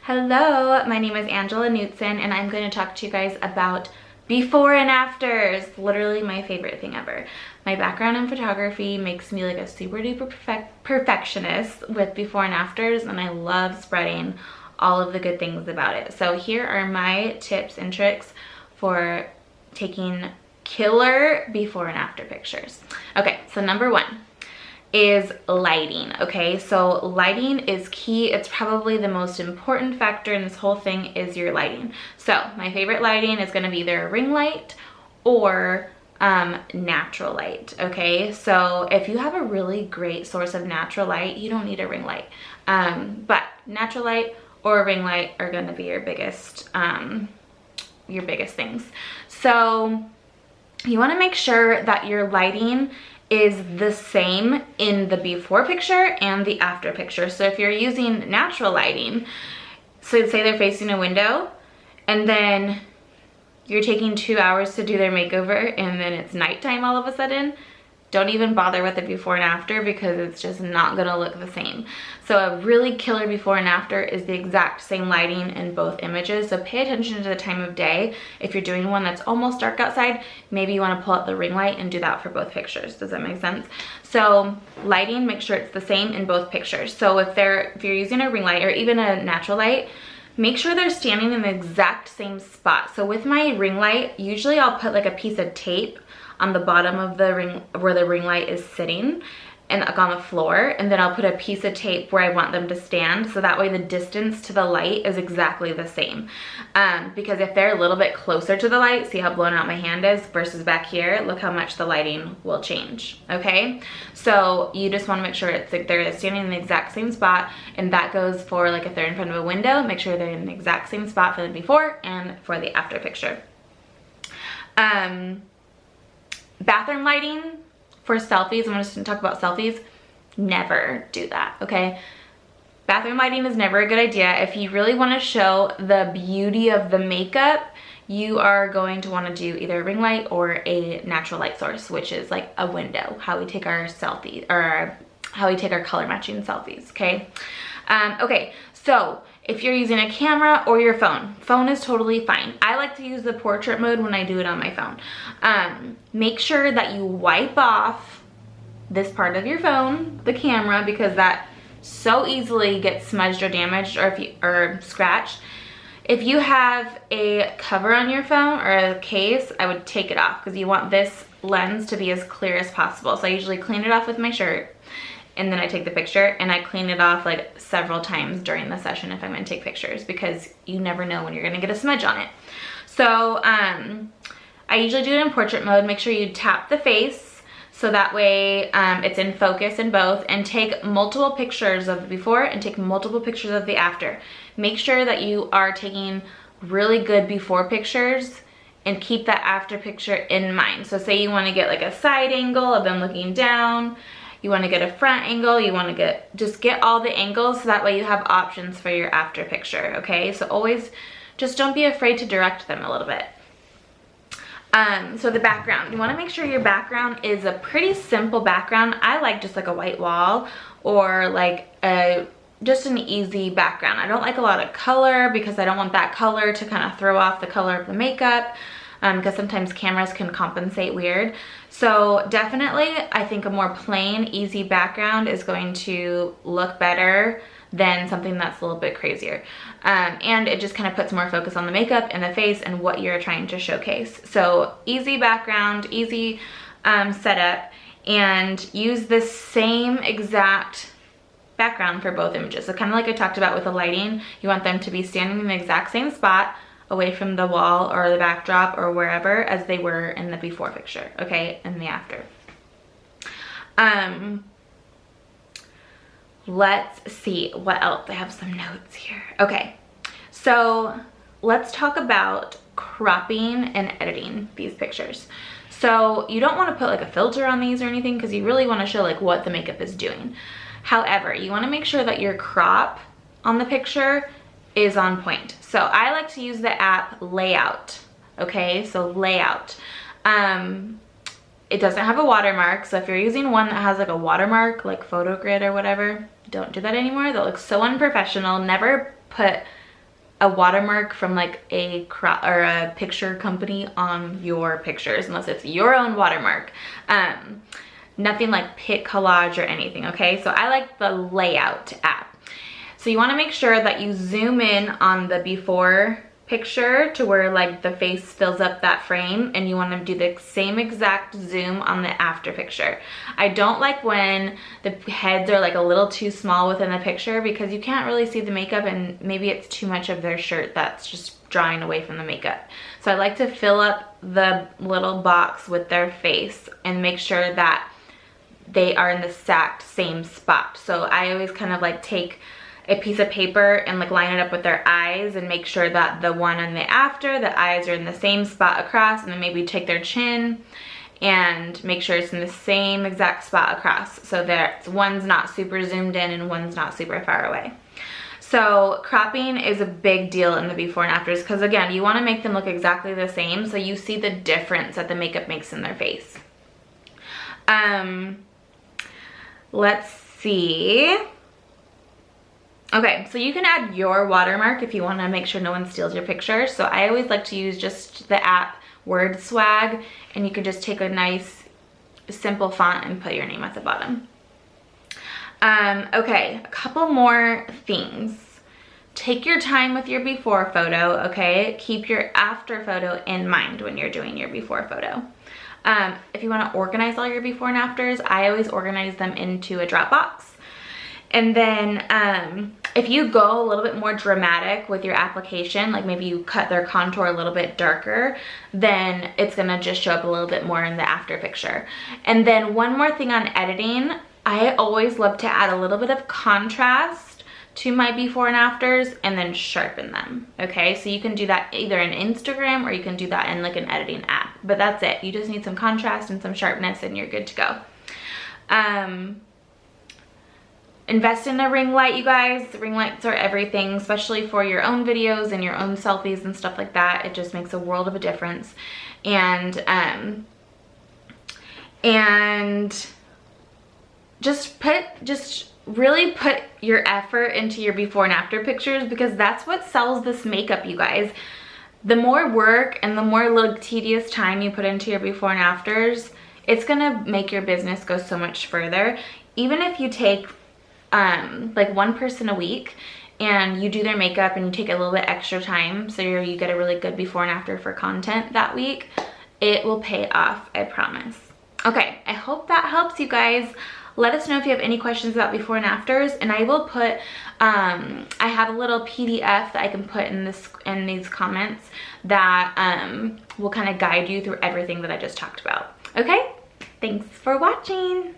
Hello, my name is Angela Knutson and I'm going to talk to you guys about before and afters. Literally my favorite thing ever. My background in photography makes me like a super duper perfectionist with before and afters, and I love spreading all of the good things about it. So here are my tips and tricks for taking killer before and after pictures. Okay, so number one is lighting. Okay, so lighting is key. It's probably the most important factor in this whole thing is your lighting. So my favorite lighting is going to be either a ring light or natural light. Okay, so if you have a really great source of natural light, you don't need a ring light, but natural light or a ring light are going to be your biggest things. So you want to make sure that your lighting is the same in the before picture and the after picture. So if you're using natural lighting, so say they're facing a window and then you're taking 2 hours to do their makeover and then it's nighttime all of a sudden, don't even bother with the before and after because it's just not gonna look the same. So a really killer before and after is the exact same lighting in both images. So pay attention to the time of day. If you're doing one that's almost dark outside, maybe you wanna pull out the ring light and do that for both pictures. Does that make sense? So lighting, make sure it's the same in both pictures. So if you're using a ring light or even a natural light, make sure they're standing in the exact same spot. So with my ring light, usually I'll put like a piece of tape on the bottom of the ring where the ring light is sitting and like on the floor, and then I'll put a piece of tape where I want them to stand, so that way the distance to the light is exactly the same. Because if they're a little bit closer to the light, see how blown out my hand is versus back here, look how much the lighting will change. Okay, so you just want to make sure it's like they're standing in the exact same spot, and that goes for like if they're in front of a window, make sure they're in the exact same spot for the before and for the after picture. Bathroom lighting for selfies, I'm just gonna talk about selfies. Never do that, okay? Bathroom lighting is never a good idea. If you really wanna show the beauty of the makeup, you are going to wanna do either a ring light or a natural light source, which is like a window, how we take our selfies, or how we take our color matching selfies, okay? Okay, so if you're using a camera or your phone is totally fine. I like to use the portrait mode when I do it on my phone. Make sure that you wipe off this part of your phone, the camera, because that so easily gets smudged or damaged or scratched. If you have a cover on your phone or a case, I would take it off because you want this lens to be as clear as possible. So I usually clean it off with my shirt, and then I take the picture, and I clean it off like several times during the session if I'm gonna take pictures, because you never know when you're gonna get a smudge on it. So I usually do it in portrait mode. Make sure you tap the face so that way it's in focus in both, and take multiple pictures of the before and take multiple pictures of the after. Make sure that you are taking really good before pictures and keep that after picture in mind. So say you wanna get like a side angle of them looking down, you want to get a front angle, you want to just get all the angles so that way you have options for your after picture, okay? So always just don't be afraid to direct them a little bit. So the background, you want to make sure your background is a pretty simple background. I like just like a white wall or like just an easy background. I don't like a lot of color because I don't want that color to kind of throw off the color of the makeup. Because sometimes cameras can compensate weird. So definitely, I think a more plain, easy background is going to look better than something that's a little bit crazier. And it just kind of puts more focus on the makeup and the face and what you're trying to showcase. So easy background, easy setup, and use the same exact background for both images. So kind of like I talked about with the lighting, you want them to be standing in the exact same spot, away from the wall or the backdrop or wherever as they were in the before picture, okay, and the after. Let's see what else. I have some notes here. Okay, so let's talk about cropping and editing these pictures. So you don't want to put like a filter on these or anything because you really want to show like what the makeup is doing. However, you want to make sure that your crop on the picture is on point. So I like to use the app Layout, okay? So Layout. It doesn't have a watermark, so if you're using one that has like a watermark, like Photo Grid or whatever, don't do that anymore. That looks so unprofessional. Never put a watermark from like a picture company on your pictures, unless it's your own watermark. Nothing like Pic Collage or anything, okay? So I like the Layout app. So you wanna make sure that you zoom in on the before picture to where like the face fills up that frame, and you want to do the same exact zoom on the after picture. I don't like when the heads are like a little too small within the picture, because you can't really see the makeup, and maybe it's too much of their shirt that's just drawing away from the makeup. So I like to fill up the little box with their face and make sure that they are in the exact same spot. So I always kind of like take a piece of paper and like line it up with their eyes and make sure that the one on the after, the eyes are in the same spot across, and then maybe take their chin and make sure it's in the same exact spot across, so that one's not super zoomed in and one's not super far away. So cropping is a big deal in the before and afters, because again, you want to make them look exactly the same so you see the difference that the makeup makes in their face. Let's see. Okay, so you can add your watermark if you want to make sure no one steals your picture. So I always like to use just the app Word Swag, and you can just take a nice simple font and put your name at the bottom. Okay, a couple more things. Take your time with your before photo, okay? Keep your after photo in mind when you're doing your before photo. If you want to organize all your before and afters, I always organize them into a Dropbox. And then if you go a little bit more dramatic with your application, like maybe you cut their contour a little bit darker, then it's gonna just show up a little bit more in the after picture. And then one more thing on editing, I always love to add a little bit of contrast to my before and afters and then sharpen them, okay? So you can do that either in Instagram or you can do that in like an editing app, but that's it. You just need some contrast and some sharpness and you're good to go. Invest in a ring light, you guys. Ring lights are everything, especially for your own videos and your own selfies and stuff like that. It just makes a world of a difference. And just really put your effort into your before and after pictures, because that's what sells this makeup, you guys. The more work and the more little tedious time you put into your before and afters, it's gonna make your business go so much further. Even if you take like one person a week and you do their makeup and you take a little bit extra time so you get a really good before and after for content that week, it will pay off, I promise. Okay, I hope that helps you guys. Let us know if you have any questions about before and afters, and I will put I have a little PDF that I can put in these comments that will kind of guide you through everything that I just talked about. Okay, thanks for watching.